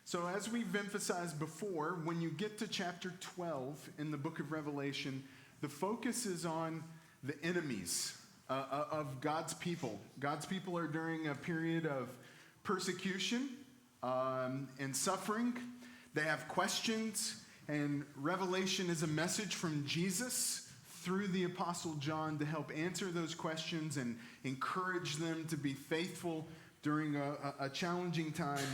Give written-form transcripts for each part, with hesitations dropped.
So, as we've emphasized before, when you get to chapter 12 in the book of Revelation, the focus is on the enemies of God's people. God's people are during a period of persecution and suffering. They have questions, and Revelation is a message from Jesus through the Apostle John to help answer those questions and encourage them to be faithful during a challenging time.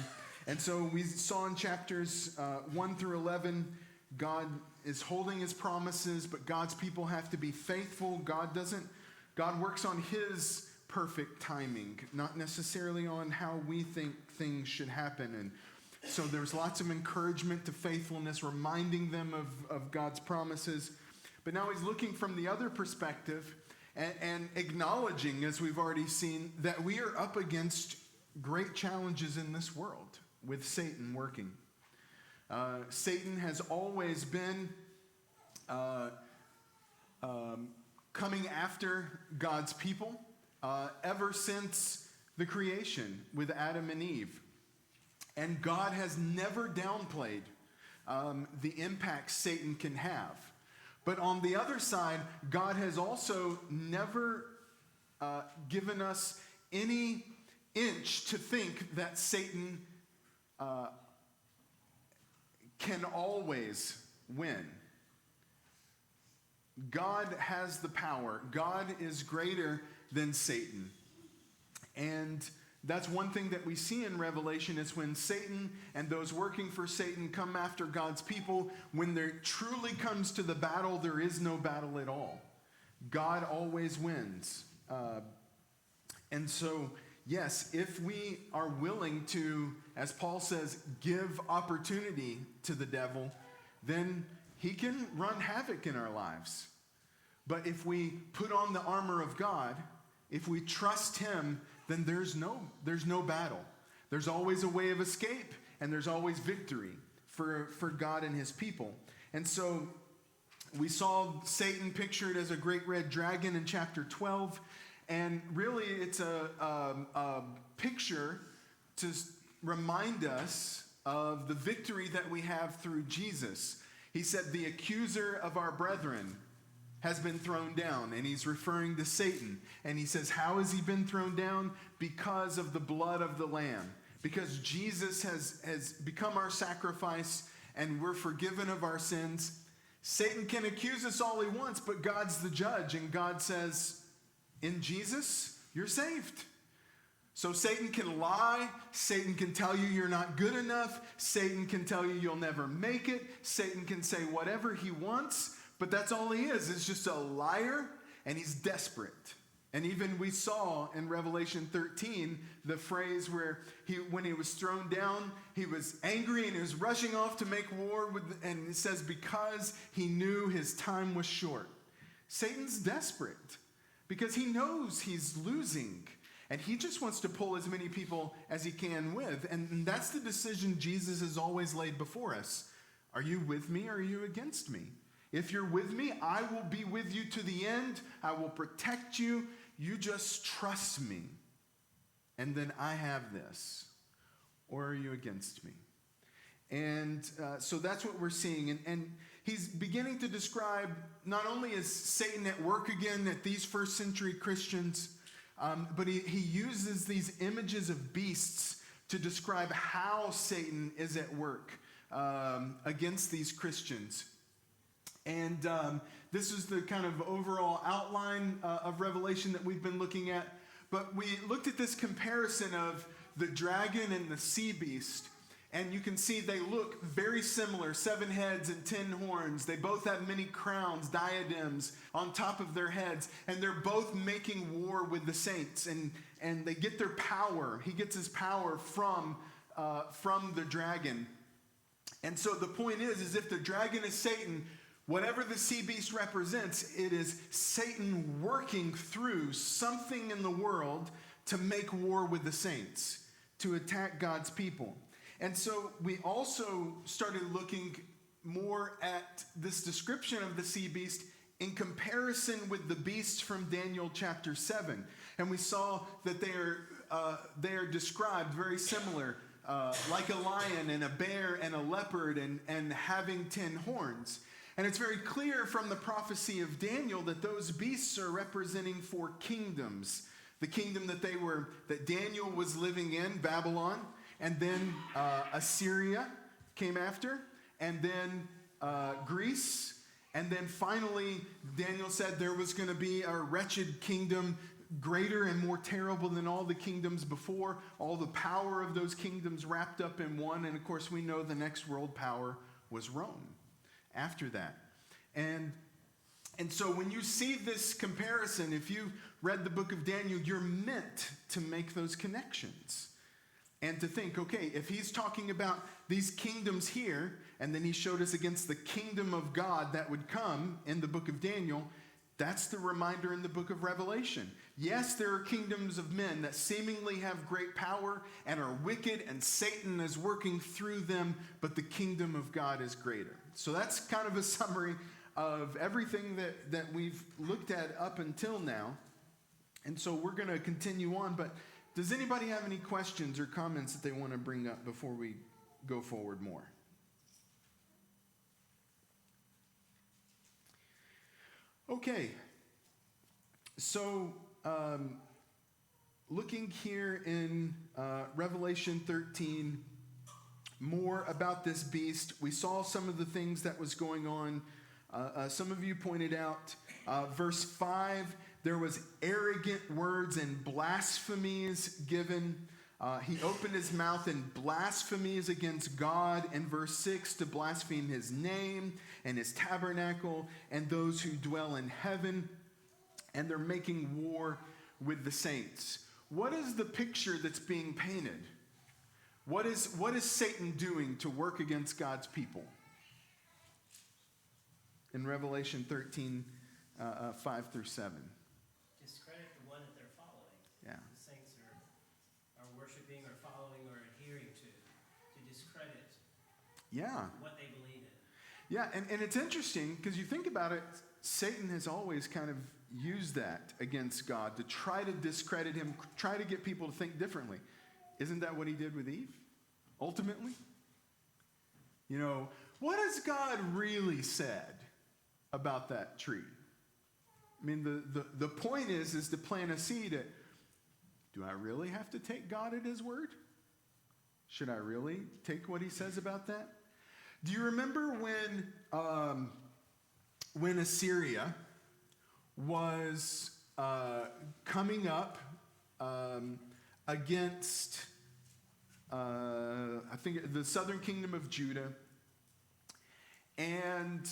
And so we saw in chapters 1 through 11, God is holding his promises, but God's people have to be faithful. God works on his perfect timing, not necessarily on how we think things should happen. And so there's lots of encouragement to faithfulness, reminding them of God's promises. But now he's looking from the other perspective and acknowledging, as we've already seen, that we are up against great challenges in this world with Satan working. Satan has always been coming after God's people ever since the creation with Adam and Eve. And God has never downplayed the impact Satan can have. But on the other side, God has also never given us any inch to think that Satan can always win. God has the power. God is greater than Satan. And that's one thing that we see in Revelation is when Satan and those working for Satan come after God's people, when there truly comes to the battle, there is no battle at all. God always wins. And so, yes, if we are willing to, as Paul says, give opportunity to the devil, then he can run havoc in our lives. But if we put on the armor of God, if we trust him, then there's no battle. There's always a way of escape, and there's always victory for God and his people. And so we saw Satan pictured as a great red dragon in chapter 12. And really, it's a picture to remind us of the victory that we have through Jesus. He said, the accuser of our brethren has been thrown down, and he's referring to Satan. And he says, how has he been thrown down? Because of the blood of the Lamb. Because Jesus has become our sacrifice, and we're forgiven of our sins. Satan can accuse us all he wants, but God's the judge, and God says, in Jesus, you're saved. So Satan can lie. Satan can tell you you're not good enough. Satan can tell you you'll never make it. Satan can say whatever he wants, but that's all he is. It's just a liar, and he's desperate. And even we saw in Revelation 13 the phrase where when he was thrown down, he was angry and he was rushing off to make war and it says because he knew his time was short. Satan's desperate because he knows he's losing. And he just wants to pull as many people as he can with. And that's the decision Jesus has always laid before us. Are you with me or are you against me? If you're with me, I will be with you to the end. I will protect you. You just trust me. And then I have this. Or are you against me? And so that's what we're seeing. And he's beginning to describe not only is Satan at work again at these first century Christians, but he uses these images of beasts to describe how Satan is at work against these Christians. And this is the kind of overall outline of Revelation that we've been looking at. But we looked at this comparison of the dragon and the sea beast. And you can see they look very similar, 7 heads and 10 horns. They both have many crowns, diadems on top of their heads. And they're both making war with the saints. And they get their power. He gets his power from the dragon. And so the point is if the dragon is Satan, whatever the sea beast represents, it is Satan working through something in the world to make war with the saints, to attack God's people. And so we also started looking more at this description of the sea beast in comparison with the beasts from Daniel chapter 7. And we saw that they are described very similar. like a lion and a bear and a leopard and having 10 horns. And it's very clear from the prophecy of Daniel that those beasts are representing 4 kingdoms. The kingdom that Daniel was living in, Babylon, and then Assyria came after, and then Greece, and then finally Daniel said there was going to be a wretched kingdom, greater and more terrible than all the kingdoms before, all the power of those kingdoms wrapped up in one. And of course we know the next world power was Rome after that. And so when you see this comparison, if you read the book of Daniel, you're meant to make those connections and to think, okay, if he's talking about these kingdoms here, and then he showed us against the kingdom of God that would come in the book of Daniel, that's the reminder in the book of Revelation. Yes, there are kingdoms of men that seemingly have great power and are wicked, and Satan is working through them, but the kingdom of God is greater. So that's kind of a summary of everything that we've looked at up until now. And so we're going to continue on, but does anybody have any questions or comments that they want to bring up before we go forward more? Okay, so looking here in Revelation 13, more about this beast. We saw some of the things that was going on. Some of you pointed out, verse 5, there was arrogant words and blasphemies given. He opened his mouth in blasphemies against God in verse 6 to blaspheme his name and his tabernacle and those who dwell in heaven. And they're making war with the saints. What is the picture that's being painted? What is Satan doing to work against God's people? In Revelation 13, 5 through 7. Discredit the one that they're following. Yeah. The saints are worshiping or following or adhering to discredit what they believe in. Yeah, and it's interesting because you think about it, Satan has always kind of used that against God to try to discredit him, try to get people to think differently. Isn't that what he did with Eve, ultimately? You know, what has God really said about that tree? I mean, the point is to plant a seed. Do I really have to take God at his word? Should I really take what he says about that? Do you remember when Assyria was coming up against, I think, the southern kingdom of Judah, and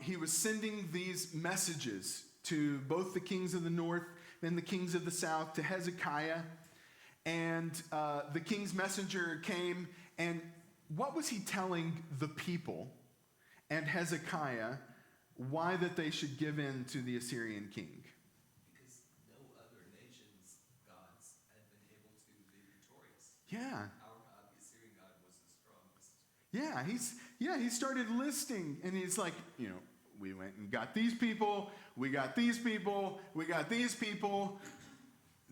he was sending these messages to both the kings of the north and the kings of the south, to Hezekiah, and the king's messenger came, and what was he telling the people and Hezekiah why that they should give in to the Assyrian king? Because no other nation's gods had been able to be victorious. Yeah. Our God, the Assyrian God, was the strongest. He started listing, and he's like, you know, we went and got these people, we got these people, we got these people.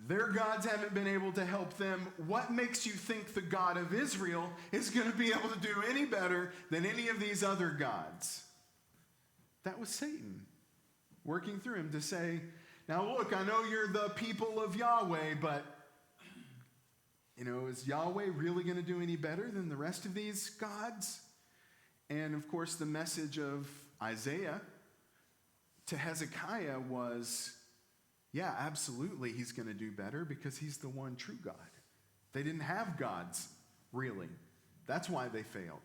Their gods haven't been able to help them. What makes you think the God of Israel is going to be able to do any better than any of these other gods? That was Satan working through him to say, now look, I know you're the people of Yahweh, but, you know, is Yahweh really going to do any better than the rest of these gods? And of course, the message of Isaiah to Hezekiah was, yeah, absolutely, he's going to do better because he's the one true God. They didn't have gods, really. That's why they failed.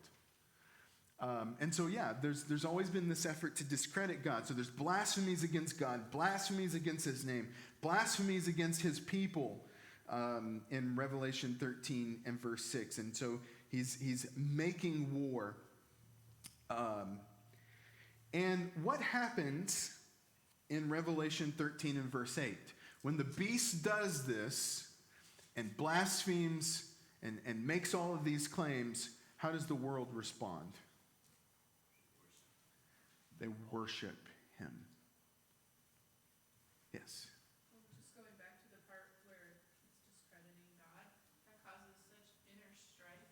And so, yeah, there's always been this effort to discredit God. So there's blasphemies against God, blasphemies against his name, blasphemies against his people in Revelation 13 and verse 6. And so he's making war. And what happens in Revelation 13 and verse 8? When the beast does this and blasphemes and makes all of these claims, how does the world respond? They worship him. Yes? Well, just going back to the part where it's discrediting God, that causes such inner strife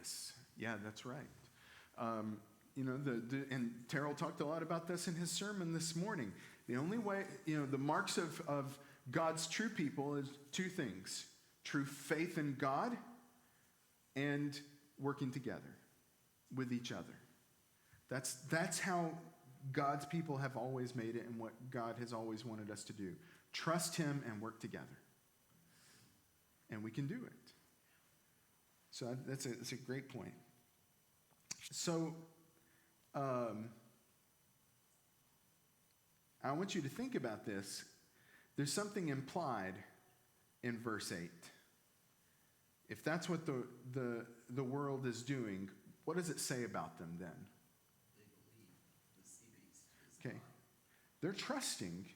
this. Yeah, that's right. And Terrell talked a lot about this in his sermon this morning. The only way, the marks of God's true people is two things: true faith in God and working together with each other. That's how God's people have always made it, and what God has always wanted us to do. Trust him and work together. And we can do it. So that's a great point. So I want you to think about this. There's something implied in verse 8. If that's what the world is doing, what does it say about them then? They believe the sea beast is Okay. God. They're trusting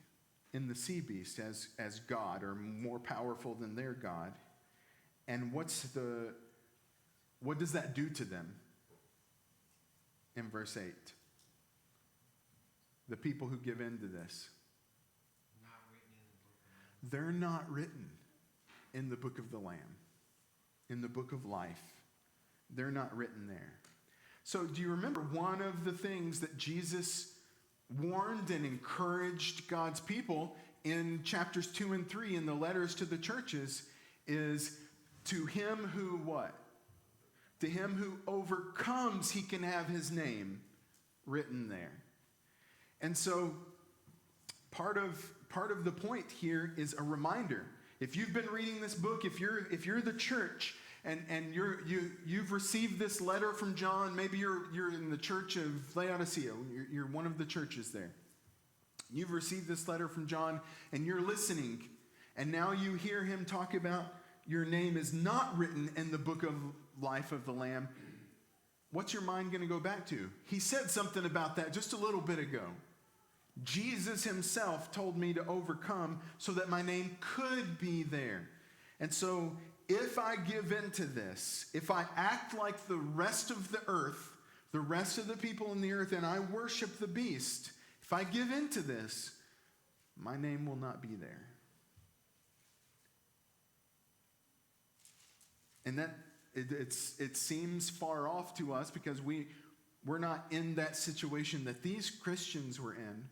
in the sea beast as God, or more powerful than their God. And what does that do to them? In verse 8. The people who give in to this. Not written in the book of life. They're not written in the book of the Lamb, in the book of life. They're not written there. So do you remember one of the things that Jesus warned and encouraged God's people in chapters 2 and 3 in the letters to the churches is, to him who what? To him who overcomes, he can have his name written there. And so part of the point here is a reminder. If you've been reading this book, if you're the church and you've received this letter from John, maybe you're in the church of Laodicea, you're one of the churches there. You've received this letter from John and you're listening, and now you hear him talk about your name is not written in the book of life of the Lamb. What's your mind going to go back to? He said something about that just a little bit ago. Jesus himself told me to overcome so that my name could be there. And so if I give in to this, if I act like the rest of the earth, the rest of the people in the earth, and I worship the beast, if I give in to this, my name will not be there. And that it seems far off to us because we're not in that situation that these Christians were in.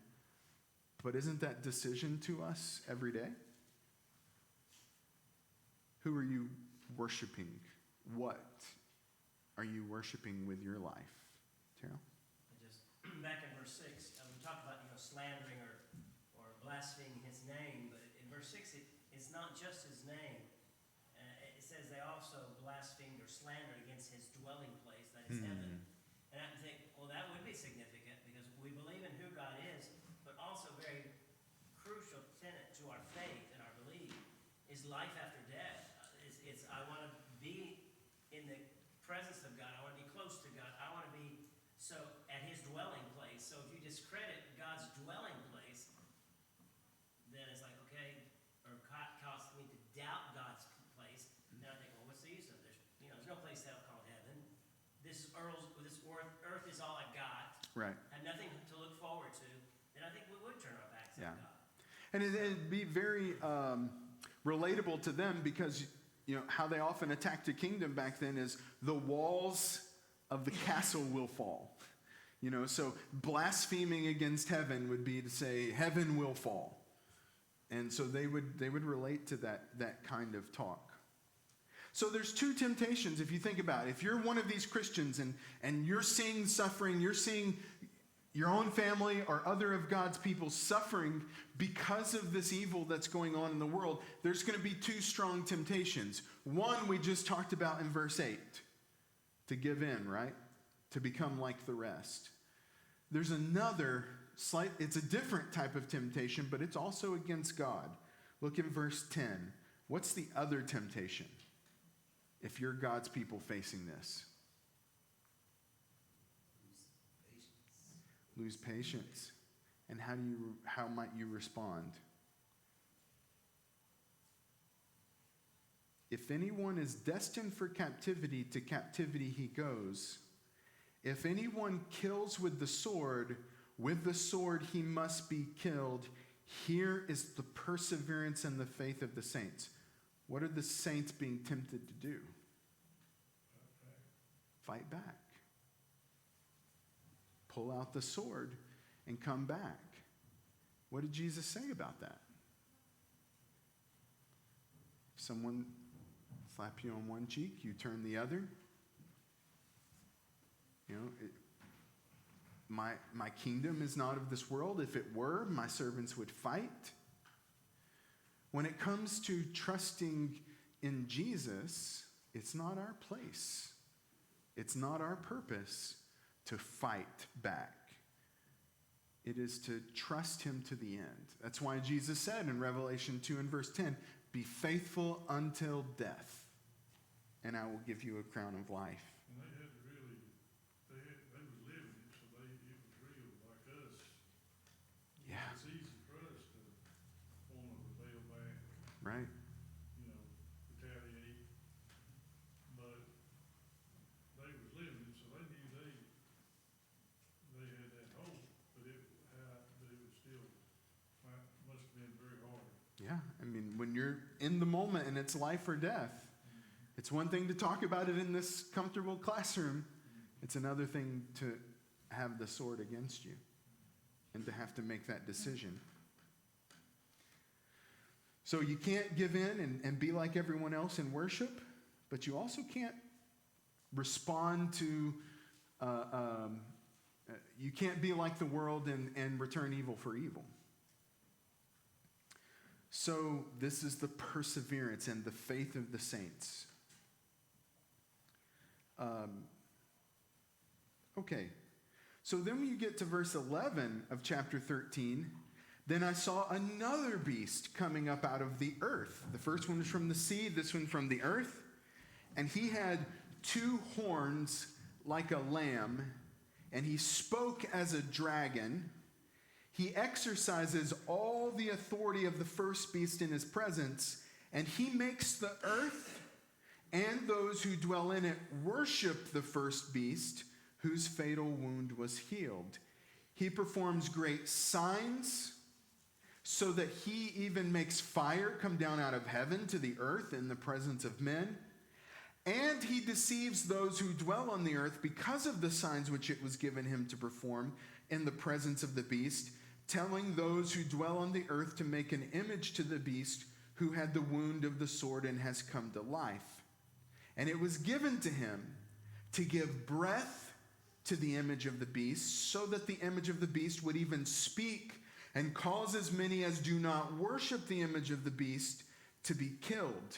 But isn't that decision to us every day? Who are you worshiping? What are you worshiping with your life? Terrell? Just back in verse 6, we talked about slandering or blaspheming his name, but in verse 6 it's not just his name. It says they also blasphemed or slandered against his dwelling place, that is heaven. And I think, well, that would be significant because we believe in who God is, but also very crucial tenet to our faith and our belief is life after death. It's I want to be in the presence of God. I want to be close to God. I want to be so at his dwelling place. So if you discredit God's dwelling place, then it's like, okay, or cause me to doubt God's place. Then I think, well, what's the use of it? There's no place called heaven. This earth is all I've got. Right. Have nothing to look forward to. Then I think we would turn our backs on God. And it'd be very relatable to them because how they often attacked the kingdom back then is the walls of the castle will fall. So blaspheming against heaven would be to say heaven will fall. And so they would relate to that kind of talk. So there's two temptations if you think about it. If you're one of these Christians and you're seeing suffering, you're seeing your own family or other of God's people suffering because of this evil that's going on in the world, there's going to be two strong temptations. One we just talked about in verse 8, to give in, right? To become like the rest. There's another it's a different type of temptation, but it's also against God. Look in verse 10. What's the other temptation if you're God's people facing this? Lose patience. And how might you respond? If anyone is destined for captivity, to captivity he goes. If anyone kills with the sword he must be killed. Here is the perseverance and the faith of the saints. What are the saints being tempted to do? fight back. Pull out the sword and come back. What did Jesus say about that? If someone slap you on one cheek, you turn the other. You know, my kingdom is not of this world. If it were, my servants would fight. When it comes to trusting in Jesus, it's not our place. It's not our purpose to fight back. It is to trust him to the end. That's why Jesus said in Revelation 2 and verse 10, be faithful until death, and I will give you a crown of life. And they had to really, they was living it, so it was real like us. Yeah. It's easy for us to want to rebel back, Right? retaliate. But they was living it, so they knew they had that hope, but it was still, must have been very hard. Yeah. I mean, when you're in the moment and it's life or death, it's one thing to talk about it in this comfortable classroom. It's another thing to have the sword against you and to have to make that decision. So you can't give in and be like everyone else in worship, but you also can't respond to, you can't be like the world and return evil for evil. So this is the perseverance and the faith of the saints. Okay, so then when you get to verse 11 of chapter 13, then I saw another beast coming up out of the earth. The first one was from the sea, this one from the earth. And he had 2 horns like a lamb, and he spoke as a dragon. He exercises all the authority of the first beast in his presence, and he makes the earth and those who dwell in it worship the first beast, whose fatal wound was healed. He performs great signs, so that he even makes fire come down out of heaven to the earth in the presence of men. And he deceives those who dwell on the earth because of the signs which it was given him to perform in the presence of the beast, telling those who dwell on the earth to make an image to the beast who had the wound of the sword and has come to life. And it was given to him to give breath to the image of the beast, so that the image of the beast would even speak and cause as many as do not worship the image of the beast to be killed.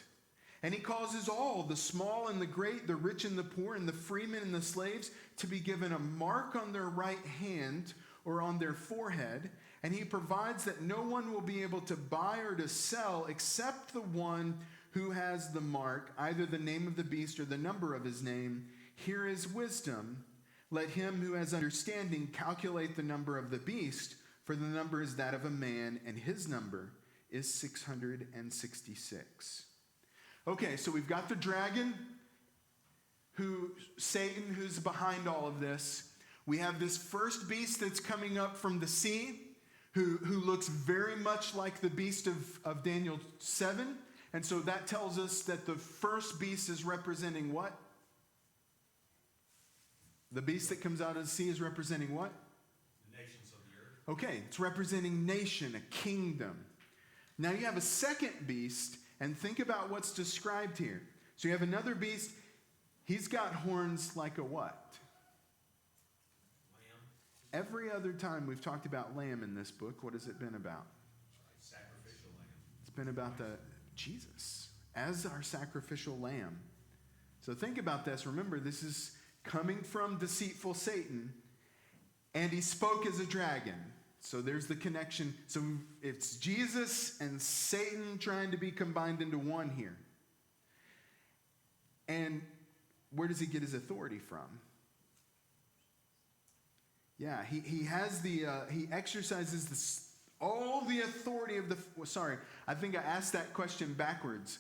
And he causes all, the small and the great, the rich and the poor, and the freemen and the slaves, to be given a mark on their right hand or on their forehead. And he provides that no one will be able to buy or to sell except the one who has the mark, either the name of the beast or the number of his name. Here is wisdom. Let him who has understanding calculate the number of the beast, for the number is that of a man, and his number is 666. Okay, so we've got the dragon, Satan, who's behind all of this. We have this first beast that's coming up from the sea, who looks very much like the beast of Daniel 7. And so that tells us that the first beast is representing what? The beast that comes out of the sea is representing what? The nations of the earth. Okay, it's representing nation, a kingdom. Now you have a second beast, and think about what's described here. So you have another beast. He's got horns like a what? Lamb. Every other time we've talked about lamb in this book, what has it been about? Sacrificial lamb. It's been about Jesus as our sacrificial lamb. So think about this. Remember, this is coming from deceitful Satan, and he spoke as a dragon. So there's the connection. So it's Jesus and Satan trying to be combined into one here. And where does he get his authority from? Yeah, he has he exercises all the authority of the, sorry, I think I asked that question backwards.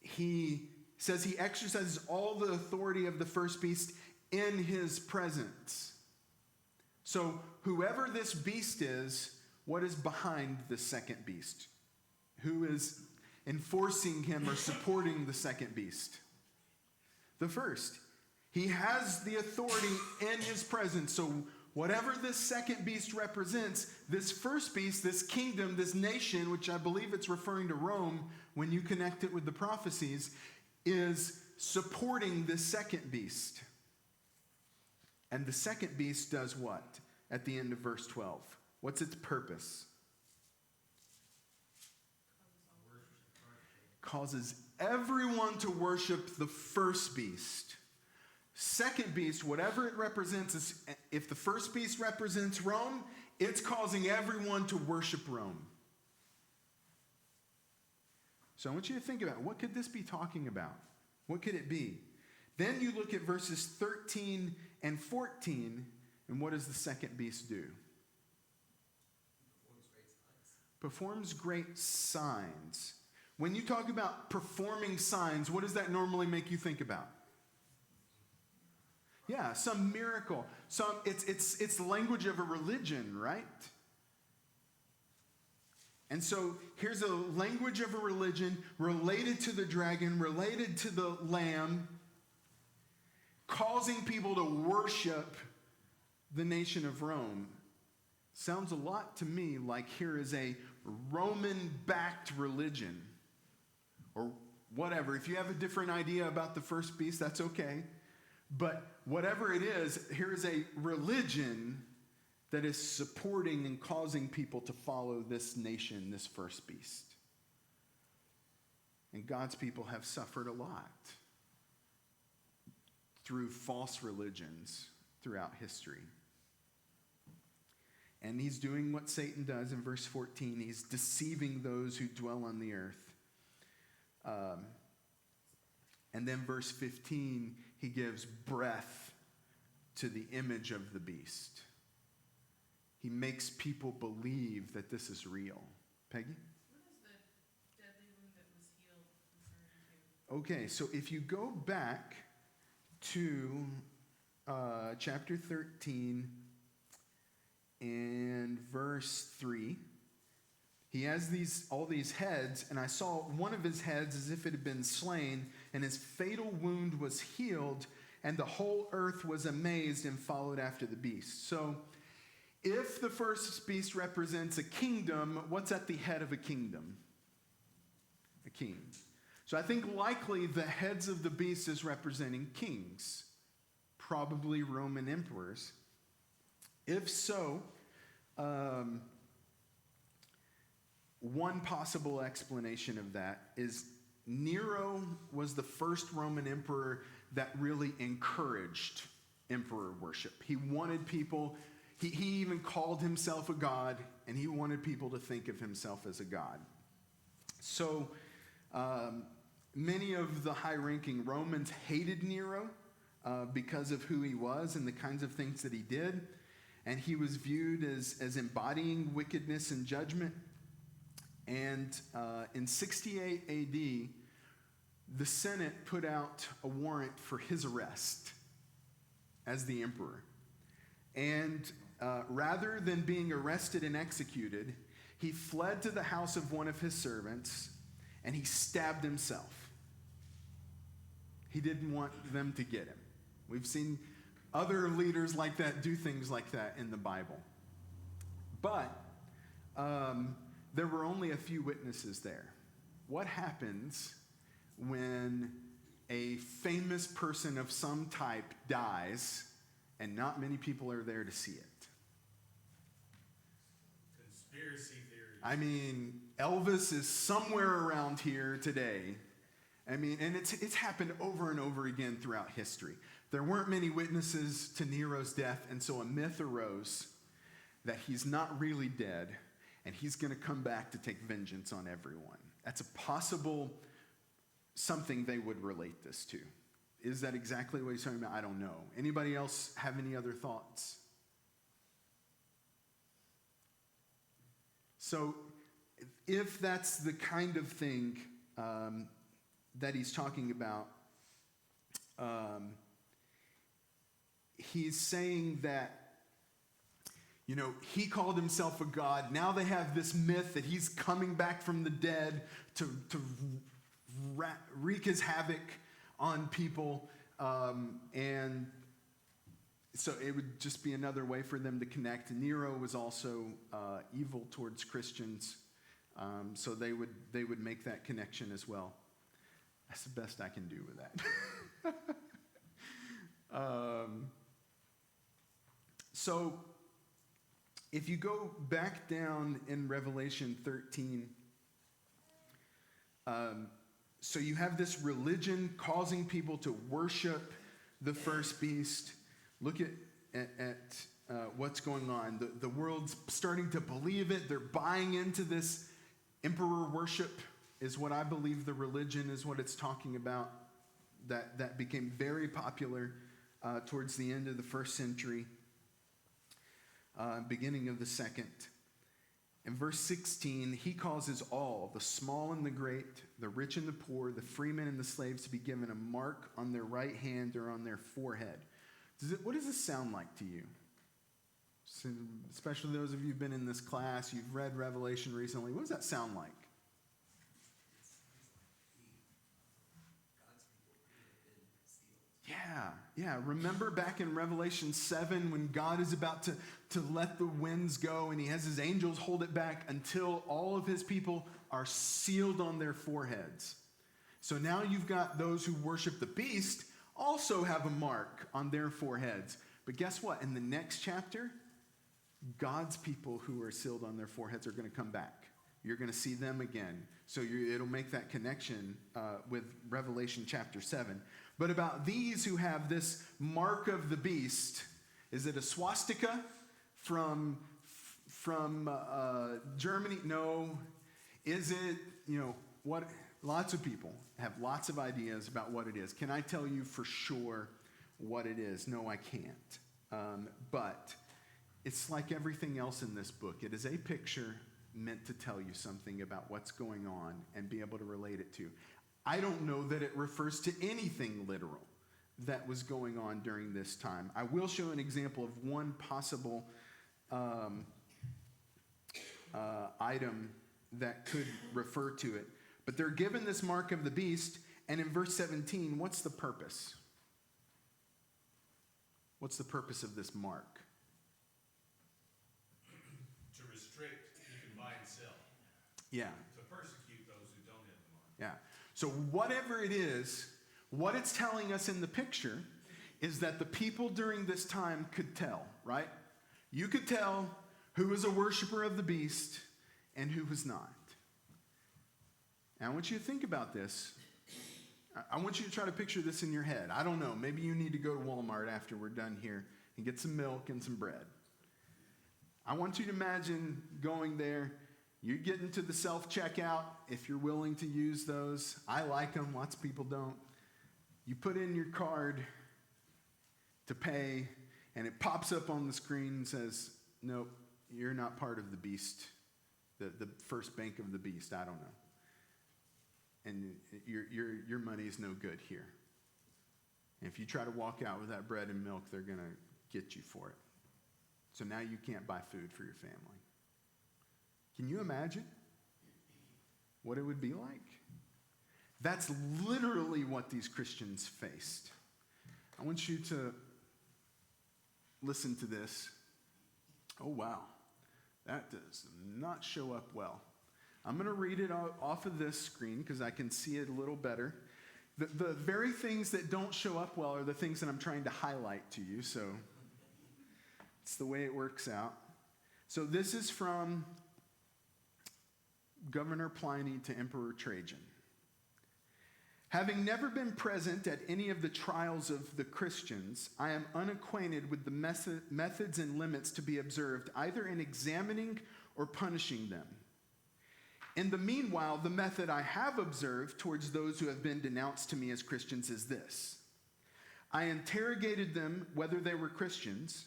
He says he exercises all the authority of the first beast in his presence. So whoever this beast is, what is behind the second beast? Who is enforcing him or supporting the second beast? the first. He has the authority in his presence. So whatever this second beast represents, this first beast, this kingdom, this nation, which I believe it's referring to Rome when you connect it with the prophecies, is supporting this second beast. And the second beast does what? At the end of verse 12. What's its purpose? Causes everyone to worship the first beast. Second beast, whatever it represents, is, if the first beast represents Rome, it's causing everyone to worship Rome. So I want you to think about it. What could this be talking about? What could it be? Then you look at verses 13 and 14, and what does the second beast do? Performs great signs. When you talk about performing signs, what does that normally make you think about? Yeah, some miracle. It's the language of a religion, right? And so here's a language of a religion related to the dragon, related to the lamb, causing people to worship the nation of Rome. Sounds a lot to me like here is a Roman-backed religion. Or whatever. If you have a different idea about the first beast, that's okay. But whatever it is, here is a religion that is supporting and causing people to follow this nation, this first beast. And God's people have suffered a lot through false religions throughout history. And he's doing what Satan does in verse 14. He's deceiving those who dwell on the earth. And then verse 15, he gives breath to the image of the beast. He makes people believe that this is real. Peggy? What is the deadly wound that was healed referring to? Okay, so if you go back to chapter 13 and verse 3, he has all these heads, and I saw one of his heads as if it had been slain, and his fatal wound was healed, and the whole earth was amazed and followed after the beast. So if the first beast represents a kingdom, what's at the head of a kingdom? A king. So I think likely the heads of the beast is representing kings, probably Roman emperors. If so, one possible explanation of that is Nero was the first Roman emperor that really encouraged emperor worship. He wanted people, he even called himself a god, and he wanted people to think of himself as a god. So many of the high-ranking Romans hated Nero because of who he was and the kinds of things that he did. And he was viewed as embodying wickedness and judgment. And in 68 AD, the Senate put out a warrant for his arrest as the emperor. And rather than being arrested and executed, he fled to the house of one of his servants and he stabbed himself. He didn't want them to get him. We've seen other leaders like that do things like that in the Bible. But there were only a few witnesses there. What happens when a famous person of some type dies and not many people are there to see it? Conspiracy theory. I mean, Elvis is somewhere around here today. I mean, and it's happened over and over again throughout history. There weren't many witnesses to Nero's death, and so a myth arose that he's not really dead, and he's going to come back to take vengeance on everyone. That's a possible something they would relate this to. Is that exactly what he's talking about? I don't know. Anybody else have any other thoughts? So if that's the kind of thing that he's talking about, he's saying that, you know, he called himself a god. Now they have this myth that he's coming back from the dead to wreak his havoc on people. And so it would just be another way for them to connect. Nero was also evil towards Christians, so they would make that connection as well. That's the best I can do with that. So if you go back down in Revelation 13, so you have this religion causing people to worship the first beast. Look at what's going on. The world's starting to believe it. They're buying into this emperor worship is what I believe the religion is what it's talking about. That became very popular towards the end of the first century, beginning of the second. In verse 16, he causes all, the small and the great, the rich and the poor, the freemen and the slaves, to be given a mark on their right hand or on their forehead. What does this sound like to you? So, especially those of you who've been in this class, you've read Revelation recently. What does that sound like? Yeah. Remember back in Revelation 7 when God is about to let the winds go and he has his angels hold it back until all of his people are sealed on their foreheads. So now you've got those who worship the beast also have a mark on their foreheads. But guess what? In the next chapter, God's people who are sealed on their foreheads are going to come back. You're going to see them again. So it'll make that connection with Revelation chapter 7. But about these who have this mark of the beast, is it a swastika from Germany? No. Is it, what? Lots of people have lots of ideas about what it is. Can I tell you for sure what it is? No, I can't. But it's like everything else in this book. It is a picture meant to tell you something about what's going on and be able to relate it to. I don't know that it refers to anything literal that was going on during this time. I will show an example of one possible item that could refer to it. But they're given this mark of the beast, and in verse 17, what's the purpose? What's the purpose of this mark? To restrict, you can buy and sell. Yeah. To persecute those who don't have the mark. Yeah. So whatever it is, what it's telling us in the picture is that the people during this time could tell, right? You could tell who was a worshiper of the beast and who was not. And I want you to think about this. I want you to try to picture this in your head. I don't know. Maybe you need to go to Walmart after we're done here and get some milk and some bread. I want you to imagine going there. You get into the self-checkout if you're willing to use those. I like them. Lots of people don't. You put in your card to pay, and it pops up on the screen and says, nope, you're not part of the beast, the first bank of the beast. I don't know. And your money is no good here. And if you try to walk out with that bread and milk, they're going to get you for it. So now you can't buy food for your family. Can you imagine what it would be like? That's literally what these Christians faced. I want you to listen to this. Oh, wow. That does not show up well. I'm going to read it off of this screen because I can see it a little better. The very things that don't show up well are the things that I'm trying to highlight to you. So it's the way it works out. So this is from Governor Pliny to Emperor Trajan. Having never been present at any of the trials of the Christians, I am unacquainted with the methods and limits to be observed, either in examining or punishing them. In the meanwhile, the method I have observed towards those who have been denounced to me as Christians is this. I interrogated them whether they were Christians.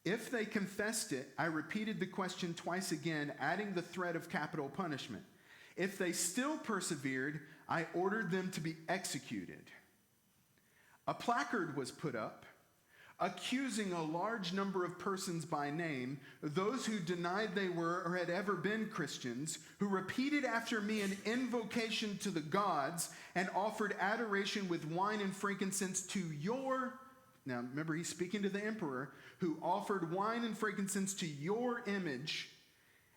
If they confessed it, I repeated the question twice again, adding the threat of capital punishment. If they still persevered, I ordered them to be executed. A placard was put up. accusing a large number of persons by name, those who denied they were or had ever been Christians, who repeated after me an invocation to the gods and offered adoration with wine and frankincense to your, now remember he's speaking to the emperor, who offered wine and frankincense to your image,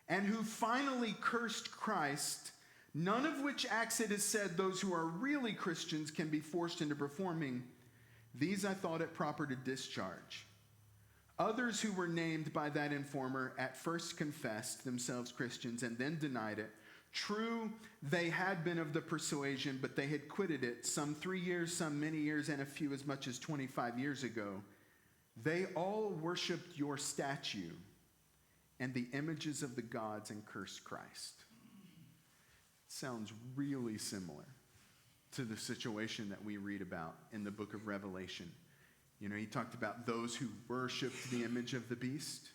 and who finally cursed Christ, none of which acts, it is said, those who are really Christians can be forced into performing. These I thought it proper to discharge. Others who were named by that informer at first confessed themselves Christians and then denied it. True, they had been of the persuasion, but they had quitted it, some 3 years, some many years, and a few as much as 25 years ago. They all worshipped your statue and the images of the gods and cursed Christ. Sounds really similar to the situation that we read about in the book of Revelation. You know, he talked about those who worshiped the image of the beast.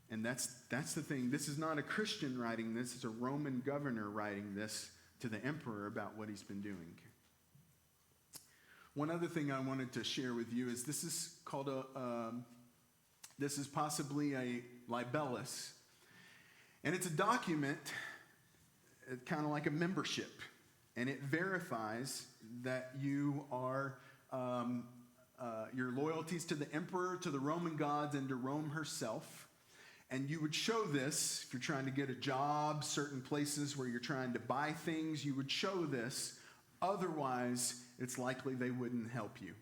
And that's the thing. This is not a Christian writing this. It's a Roman governor writing this to the emperor about what he's been doing. One other thing I wanted to share with you is this is called this is possibly a libellus. And it's a document, kind of like a membership, and it verifies that you are your loyalties to the emperor, to the Roman gods, and to Rome herself. And you would show this if you're trying to get a job, certain places where you're trying to buy things, you would show this. Otherwise, it's likely they wouldn't help you.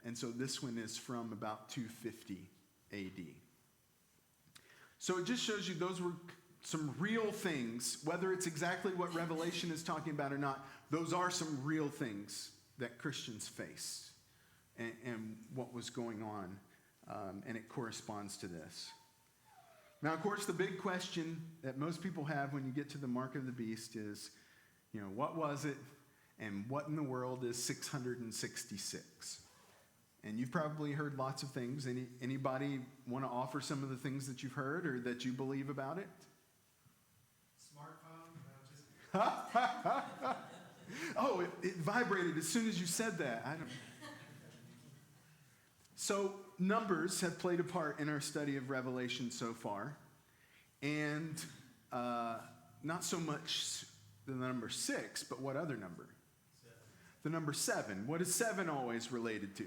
And so this one is from about 250 AD. So it just shows you those were some real things. Whether it's exactly what Revelation is talking about or not, those are some real things that Christians face and what was going on. And it corresponds to this. Now, of course, the big question that most people have when you get to the mark of the beast is, you know, what was it and what in the world is 666? And you've probably heard lots of things. Anybody want to offer some of the things that you've heard or that you believe about it? Smartphone? Oh, it vibrated as soon as you said that. I don't. So numbers have played a part in our study of Revelation so far. And not so much the number 6, but what other number? 7. The number 7. What is 7 always related to?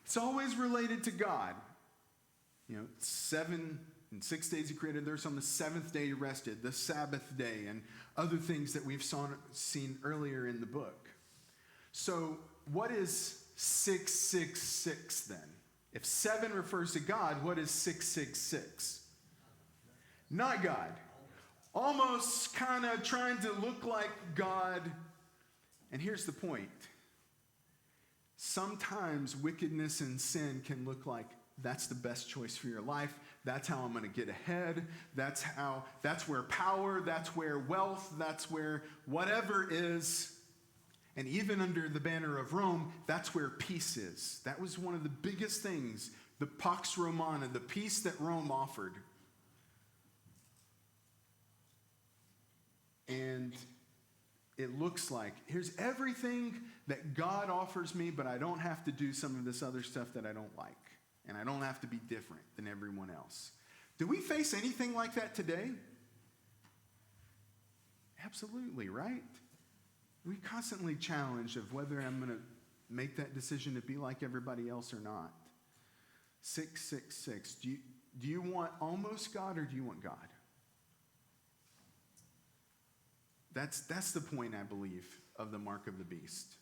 It's always related to God. You know, 7 and 6 days he created the earth. On the 7th day he rested, the Sabbath day, and other things that we've seen earlier in the book. So what is 666 then? If 7 refers to God, what is 666? Not God. Almost kind of trying to look like God. And here's the point. Sometimes wickedness and sin can look like that's the best choice for your life. That's how I'm going to get ahead. That's where power, that's where wealth, that's where whatever is. And even under the banner of Rome, that's where peace is. That was one of the biggest things, the Pax Romana, the peace that Rome offered. And it looks like, here's everything that God offers me, but I don't have to do some of this other stuff that I don't like. And I don't have to be different than everyone else. Do we face anything like that today? Absolutely, right? We're constantly challenged of whether I'm going to make that decision to be like everybody else or not. 666. Do you want almost God or do you want God? That's the point, I believe, of the mark of the beast.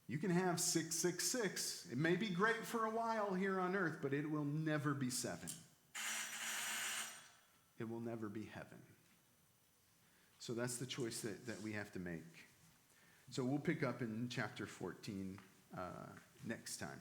You can have 666. It may be great for a while here on earth, but it will never be 7. It will never be heaven. So that's the choice that we have to make. So we'll pick up in chapter 14 next time.